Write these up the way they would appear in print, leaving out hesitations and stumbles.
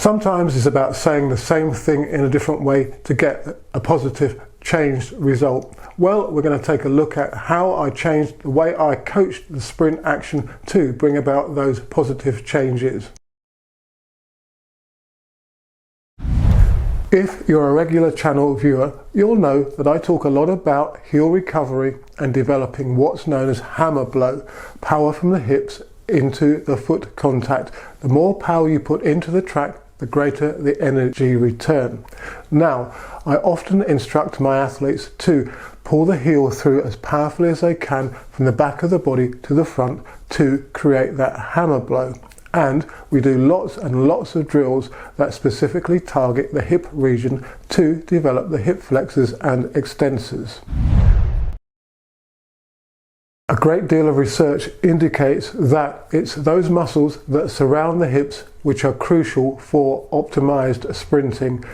Sometimes it's about saying the same thing in a different way to get a positive changed result. Well, we're going to take a look at how I changed the way I coached the sprint action to bring about those positive changes. If you're a regular channel viewer, you'll know that I talk a lot about heel recovery and developing what's known as hammer blow, power from the hips into the foot contact. The more power you put into the track, the greater the energy return. Now, I often instruct my athletes to pull the heel through as powerfully as they can from the back of the body to the front to create that hammer blow. And we do lots and lots of drills that specifically target the hip region to develop the hip flexors and extensors. A great deal of research indicates that it's those muscles that surround the hips which are crucial for optimized sprinting.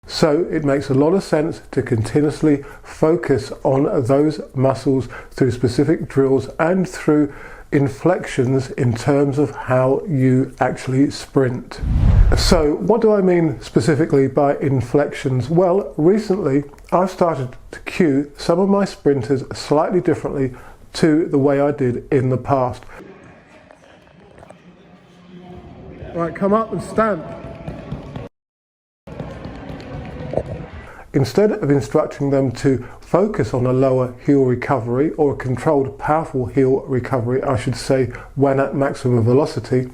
So it makes a lot of sense to continuously focus on those muscles through specific drills and through inflections in terms of how you actually sprint. So what do I mean specifically by inflections? Well, recently I've started to cue some of my sprinters slightly differently to the way I did in the past. Right, come up and stand. Instead of instructing them to focus on a lower heel recovery, or a controlled powerful heel recovery I should say, when at maximum velocity,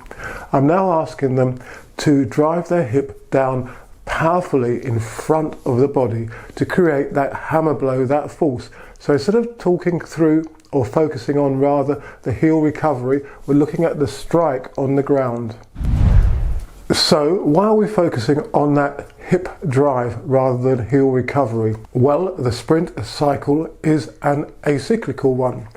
I'm now asking them to drive their hip down powerfully in front of the body to create that hammer blow, that force. So instead of talking through or focusing on rather the heel recovery, we're looking at the strike on the ground. So why are we focusing on that hip drive rather than heel recovery? Well, the sprint cycle is an acyclical one.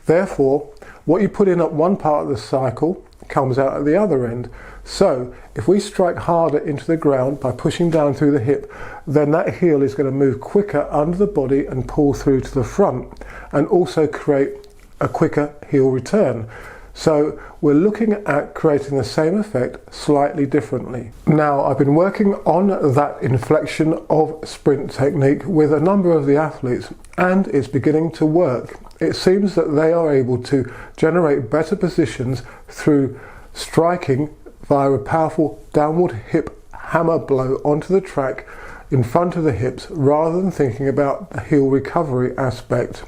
Therefore, what you put in at one part of the cycle comes out at the other end. So if we strike harder into the ground by pushing down through the hip, then that heel is going to move quicker under the body and pull through to the front, and also create a quicker heel return. So we're looking at creating the same effect slightly differently. Now, I've been working on that inflection of sprint technique with a number of the athletes, and it's beginning to work. It seems that they are able to generate better positions through striking via a powerful downward hip hammer blow onto the track in front of the hips, rather than thinking about the heel recovery aspect.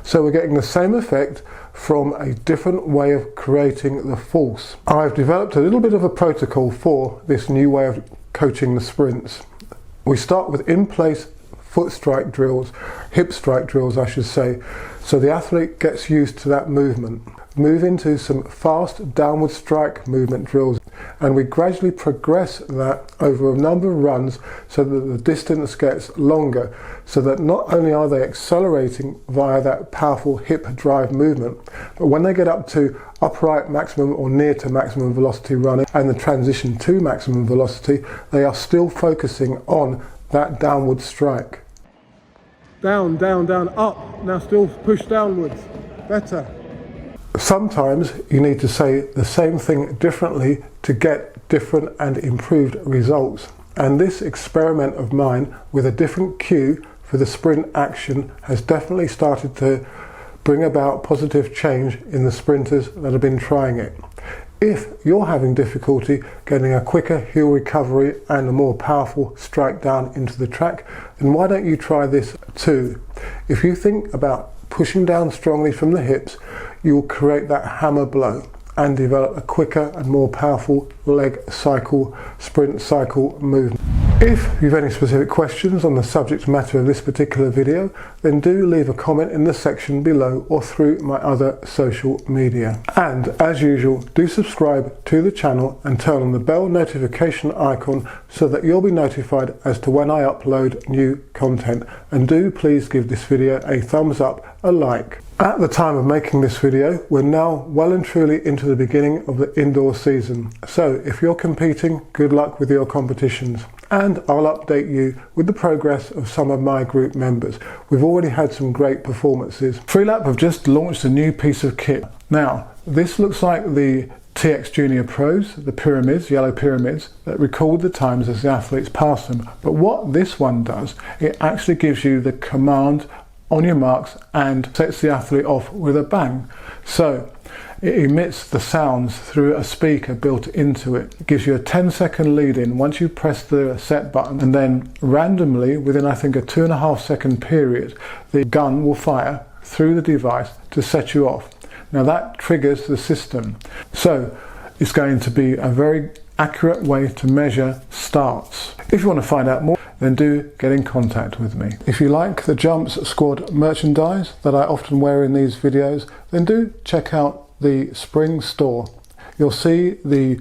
So we're getting the same effect from a different way of creating the force. I've developed a little bit of a protocol for this new way of coaching the sprints. We start with in-place foot strike drills, hip strike drills I should say, so the athlete gets used to that movement. Move into some fast downward strike movement drills, and we gradually progress that over a number of runs so that the distance gets longer, so that not only are they accelerating via that powerful hip drive movement, but when they get up to upright maximum or near to maximum velocity running and the transition to maximum velocity, they are still focusing on that downward strike. Down, down, down, up, now still push downwards, better. Sometimes you need to say the same thing differently to get different and improved results. And this experiment of mine with a different cue for the sprint action has definitely started to bring about positive change in the sprinters that have been trying it. If you're having difficulty getting a quicker heel recovery and a more powerful strike down into the track, then why don't you try this too? If you think about pushing down strongly from the hips, you will create that hammer blow and develop a quicker and more powerful leg cycle, sprint cycle movement. If you've any specific questions on the subject matter of this particular video, then do leave a comment in the section below or through my other social media. And as usual, do subscribe to the channel and turn on the bell notification icon so that you'll be notified as to when I upload new content. And do please give this video a thumbs up, a like. At the time of making this video, we're now well and truly into the beginning of the indoor season. So if you're competing, good luck with your competitions. And I'll update you with the progress of some of my group members. We've already had some great performances. Freelap have just launched a new piece of kit. Now, This looks like the TX Junior Pros, the pyramids, yellow pyramids, that record the times as the athletes pass them. But what this one does, it actually gives you the command on your marks and sets the athlete off with a bang. So it emits the sounds through a speaker built into it. It gives you a 10-second lead in once you press the set button, and then randomly within I think a 2.5 second period the gun will fire through the device to set you off. Now that triggers the system. So it's going to be a very accurate way to measure starts. If you want to find out more, then do get in contact with me. If you like the Jumps Squad merchandise that I often wear in these videos, then do check out the spring store. You'll see the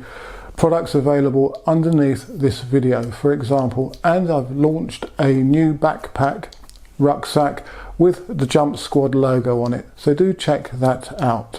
products available underneath this video, for example, and I've launched a new backpack rucksack with the Jump Squad logo on it, so do check that out.